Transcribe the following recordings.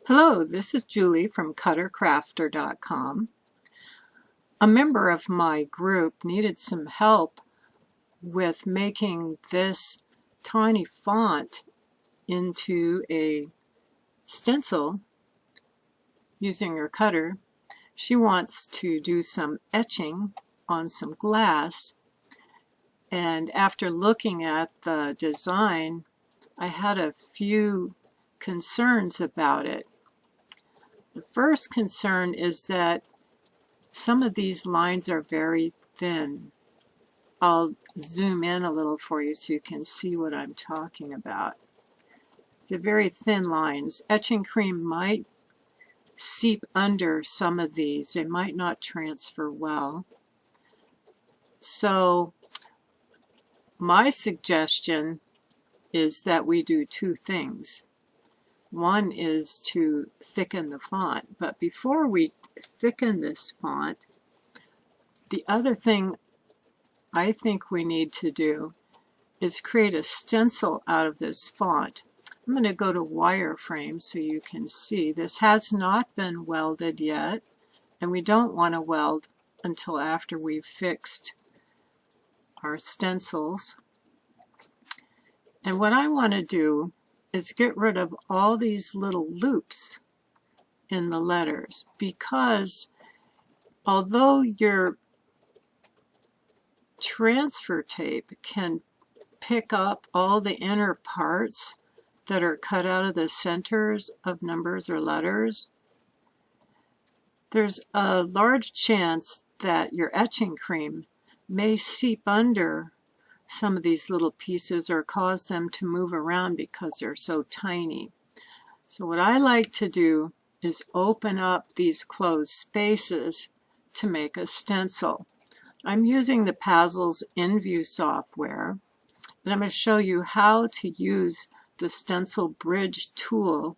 Hello, this is Julie from cuttercrafter.com. A member of my group needed some help with making this tiny font into a stencil using her cutter. She wants to do some etching on some glass, and after looking at the design, I had a few concerns about it. The first concern is that some of these lines are very thin. I'll zoom in a little for you so you can see what I'm talking about. They're very thin lines. Etching cream might seep under some of these. They might not transfer well. So my suggestion is that we do two things. One is to thicken the font, but before we thicken this font, the other thing I think we need to do is create a stencil out of this font. I'm going to go to wireframe so you can see. This has not been welded yet, and we don't want to weld until after we've fixed our stencils. And what I want to do is get rid of all these little loops in the letters, because although your transfer tape can pick up all the inner parts that are cut out of the centers of numbers or letters, there's a large chance that your etching cream may seep under some of these little pieces or cause them to move around because they're so tiny. So what I like to do is open up these closed spaces to make a stencil. I'm using the Pazzles InVue software, and I'm going to show you how to use the Stencil Bridge tool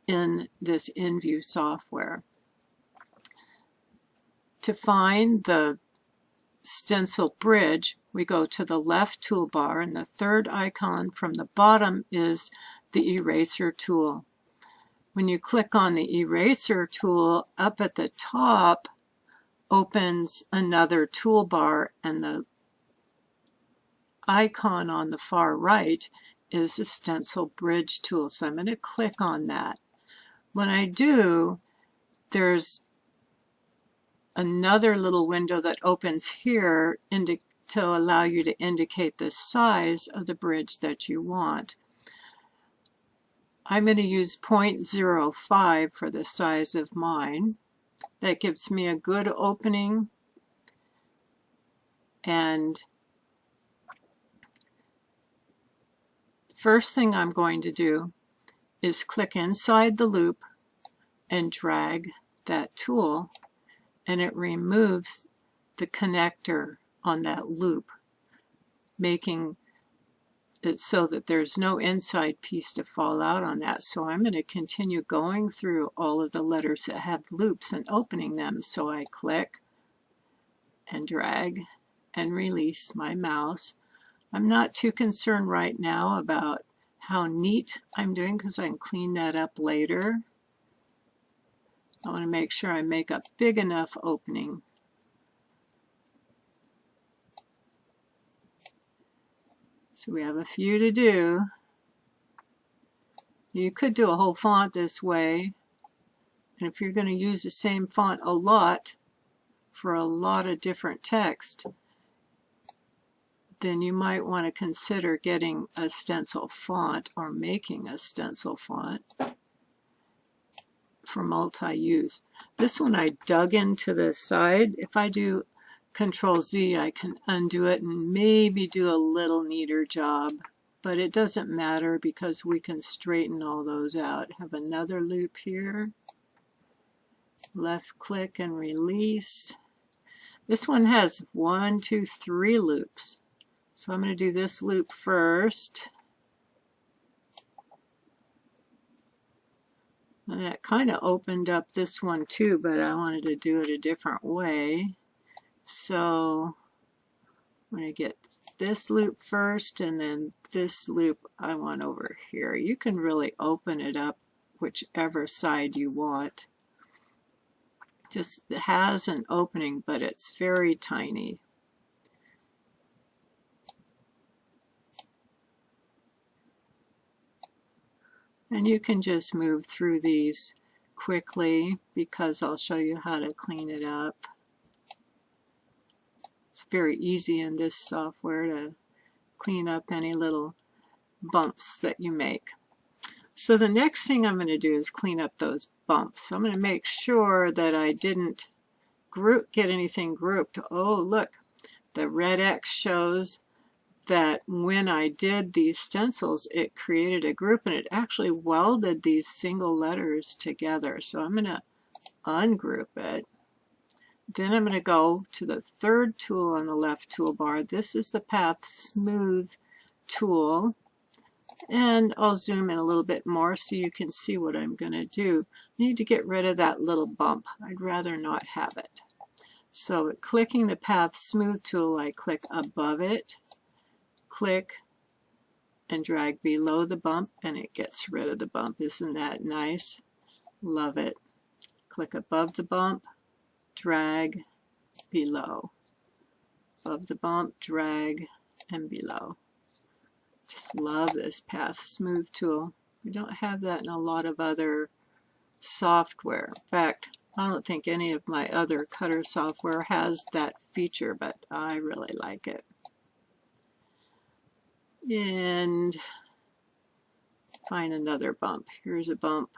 in this InVue software. To find the Stencil Bridge, we go to the left toolbar, and the third icon from the bottom is the eraser tool. When you click on the eraser tool, up at the top opens another toolbar, and the icon on the far right is the Stencil Bridge tool. So I'm going to click on that. When I do, there's another little window that opens here to allow you to indicate the size of the bridge that you want. I'm going to use 0.05 for the size of mine. That gives me a good opening, and first thing I'm going to do is click inside the loop and drag that tool, and it removes the connector on that loop, making it so that there's no inside piece to fall out on that. So I'm going to continue going through all of the letters that have loops and opening them. So I click and drag and release my mouse. I'm not too concerned right now about how neat I'm doing because I can clean that up later. I want to make sure I make a big enough opening. So we have a few to do. You could do a whole font this way, and if you're going to use the same font a lot for a lot of different text, then you might want to consider getting a stencil font or making a stencil font for multi-use. This one I dug into the side. If I do Control Z, I can undo it and maybe do a little neater job, but it doesn't matter because we can straighten all those out. Have another loop here. Left click and release. This one has 1, 2, 3 loops. So I'm going to do this loop first. And that kind of opened up this one too, but I wanted to do it a different way. So I'm going to get this loop first, and then this loop I want over here. You can really open it up whichever side you want. Just has an opening, but it's very tiny. And you can just move through these quickly because I'll show you how to clean it up. It's very easy in this software to clean up any little bumps that you make. So the next thing I'm going to do is clean up those bumps. So I'm going to make sure that I didn't get anything grouped. Oh, look, the red X shows that when I did these stencils, it created a group and it actually welded these single letters together. So I'm going to ungroup it. Then I'm going to go to the third tool on the left toolbar. This is the Path Smooth tool. And I'll zoom in a little bit more so you can see what I'm going to do. I need to get rid of that little bump. I'd rather not have it. So clicking the Path Smooth tool, I click above it, click and drag below the bump, and it gets rid of the bump. Isn't that nice? Love it. Click above the bump, drag below. Above the bump, drag, and below. Just love this Path Smooth tool. We don't have that in a lot of other software. In fact, I don't think any of my other cutter software has that feature, but I really like it. And find another bump. Here's a bump.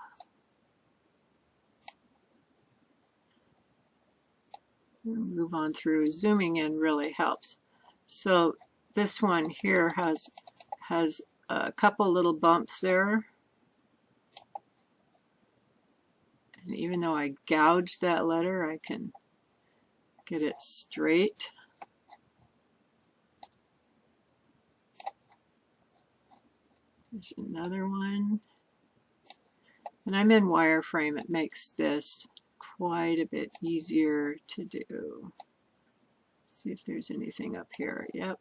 Move on through. Zooming in really helps. So this one here has a couple little bumps there. And even though I gouged that letter, I can get it straight. There's another one. And I'm in wireframe. It makes this quite a bit easier to do. See if there's anything up here. Yep.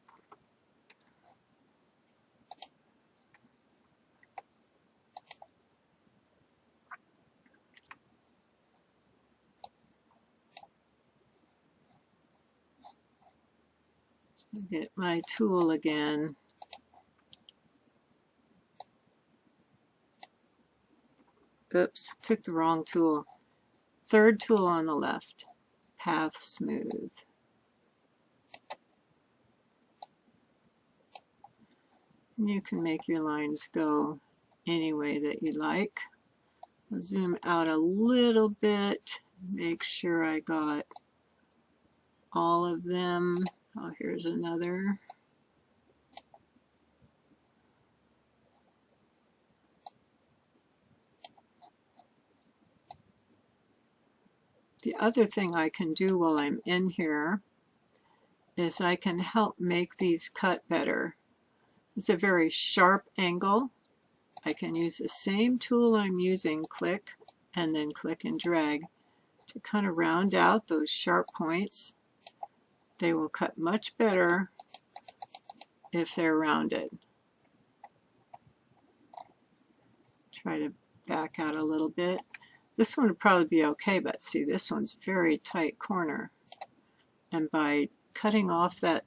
So get my tool again. Oops, took the wrong tool. Third tool on the left, Path Smooth. And you can make your lines go any way that you like. I'll zoom out a little bit, make sure I got all of them. Oh, here's another. The other thing I can do while I'm in here is I can help make these cut better. It's a very sharp angle. I can use the same tool I'm using, click, and then click and drag to kind of round out those sharp points. They will cut much better if they're rounded. Try to back out a little bit. This one would probably be okay, but see, this one's very tight corner. And by cutting off that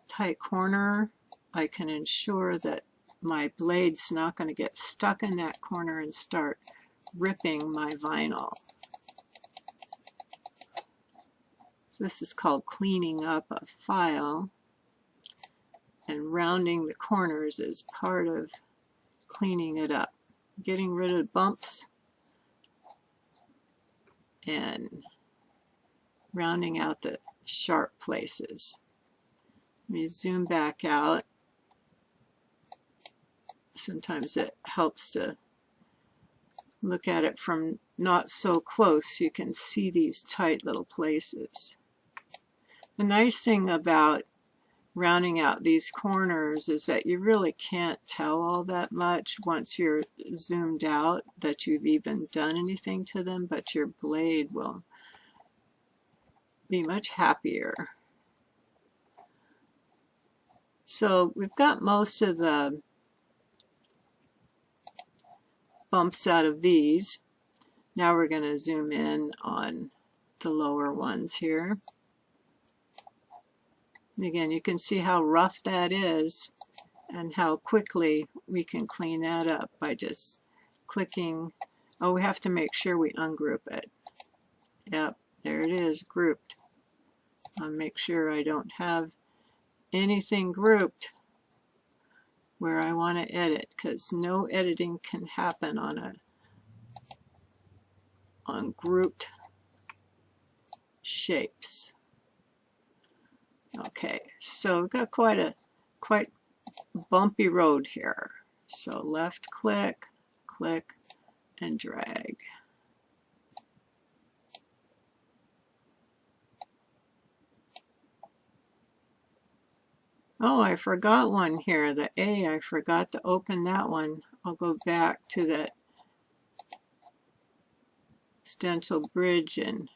tight corner, I can ensure that my blade's not going to get stuck in that corner and start ripping my vinyl. So this is called cleaning up a file, and rounding the corners is part of cleaning it up. Getting rid of bumps and rounding out the sharp places. Let me zoom back out. Sometimes it helps to look at it from not so close so you can see these tight little places. The nice thing about rounding out these corners is that you really can't tell all that much once you're zoomed out that you've even done anything to them, but your blade will be much happier. So we've got most of the bumps out of these. Now we're going to zoom in on the lower ones here. And again, you can see how rough that is and how quickly we can clean that up by just clicking. Oh, we have to make sure we ungroup it. Yep, there it is, grouped. I'll make sure I don't have anything grouped where I want to edit, because no editing can happen on grouped shapes. Okay, so we've got quite bumpy road here. So left click, click, and drag. Oh, I forgot one here, the A. I forgot to open that one. I'll go back to that stencil bridge and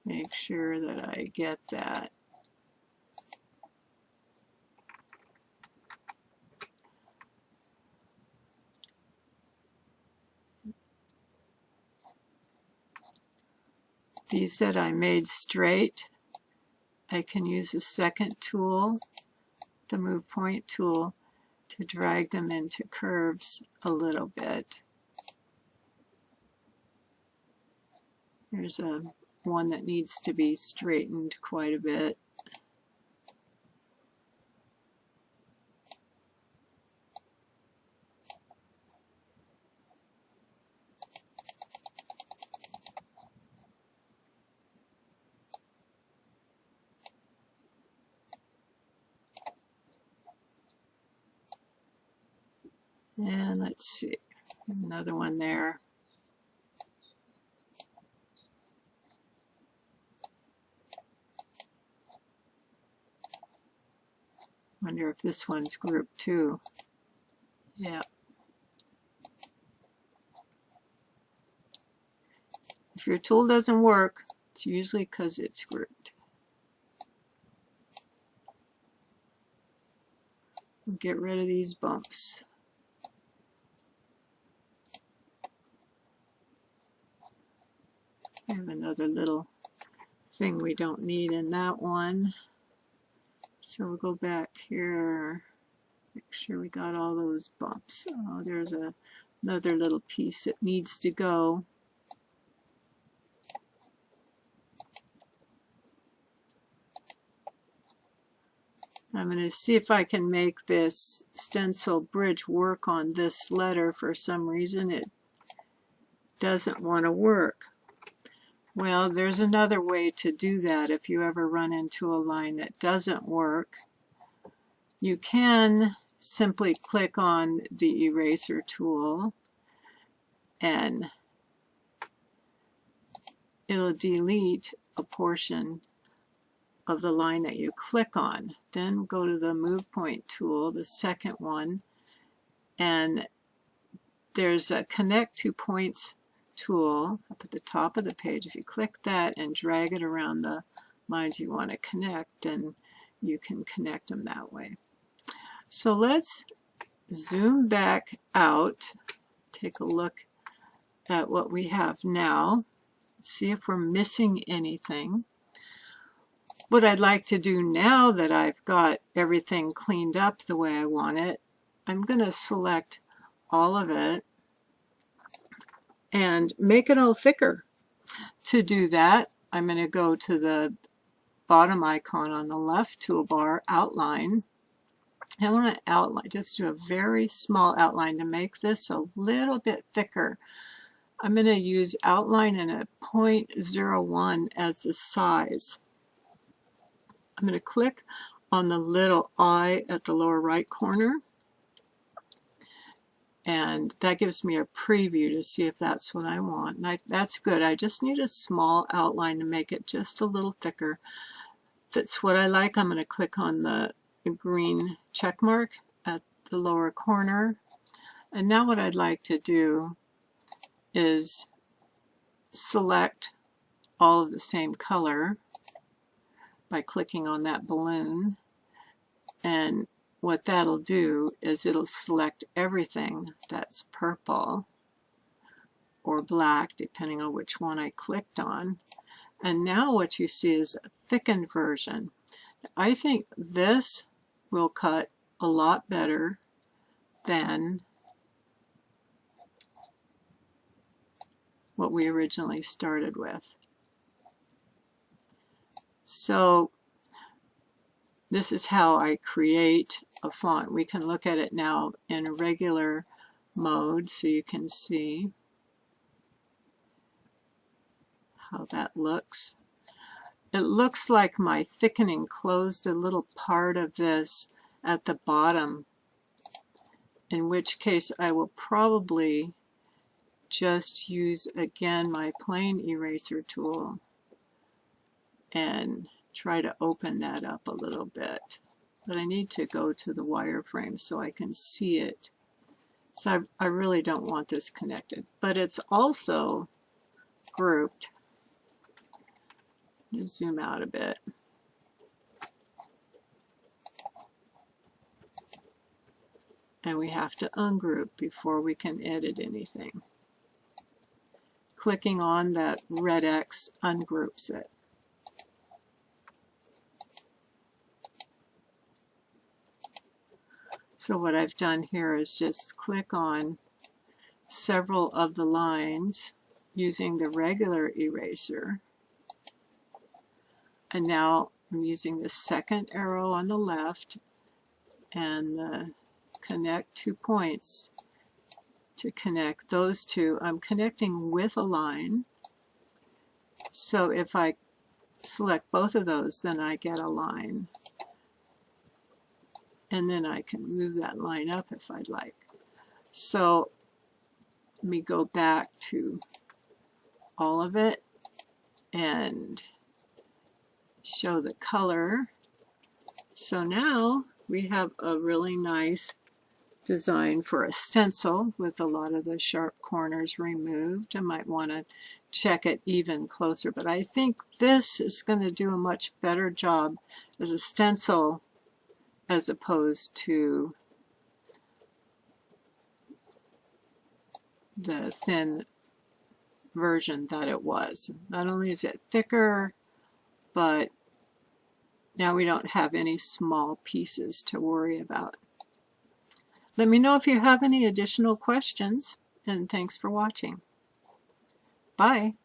make sure that I get that. These that I made straight, I can use the second tool, the move point tool, to drag them into curves a little bit. There's one that needs to be straightened quite a bit. And let's see, another one there. Wonder if this one's grouped too. Yeah. If your tool doesn't work, it's usually because it's grouped. Get rid of these bumps. I have another little thing we don't need in that one. So we'll go back here, make sure we got all those bumps. Oh, there's another little piece that needs to go. I'm going to see if I can make this stencil bridge work on this letter. For some reason it doesn't want to work. Well, there's another way to do that if you ever run into a line that doesn't work. You can simply click on the eraser tool and it'll delete a portion of the line that you click on. Then go to the move point tool, the second one, and there's a connect to points tool up at the top of the page. If you click that and drag it around the lines you want to connect, then you can connect them that way. So let's zoom back out, take a look at what we have now, see if we're missing anything. What I'd like to do now that I've got everything cleaned up the way I want it, I'm going to select all of it and make it all thicker. To do that, I'm going to go to the bottom icon on the left toolbar, Outline. I want to outline, just do a very small outline to make this a little bit thicker. I'm going to use Outline and a 0.01 as the size. I'm going to click on the little eye at the lower right corner, and that gives me a preview to see if that's what I want. And that's good. I just need a small outline to make it just a little thicker. If that's what I like, I'm going to click on the green check mark at the lower corner. And now what I'd like to do is select all of the same color by clicking on that balloon and what that'll do is it'll select everything that's purple or black, depending on which one I clicked on. And now what you see is a thickened version. I think this will cut a lot better than what we originally started with. So this is how I create a font. We can look at it now in a regular mode so you can see how that looks. It looks like my thickening closed a little part of this at the bottom, in which case I will probably just use again my plane eraser tool and try to open that up a little bit. But I need to go to the wireframe so I can see it. So I really don't want this connected. But it's also grouped. Let me zoom out a bit. And we have to ungroup before we can edit anything. Clicking on that red X ungroups it. So what I've done here is just click on several of the lines using the regular eraser. And now I'm using the second arrow on the left and the connect 2 points to connect those two. I'm connecting with a line. So if I select both of those, then I get a line. And then I can move that line up if I'd like. So let me go back to all of it and show the color. So now we have a really nice design for a stencil with a lot of the sharp corners removed. I might want to check it even closer, but I think this is going to do a much better job as a stencil as opposed to the thin version that it was. Not only is it thicker, but now we don't have any small pieces to worry about. Let me know if you have any additional questions, and thanks for watching. Bye.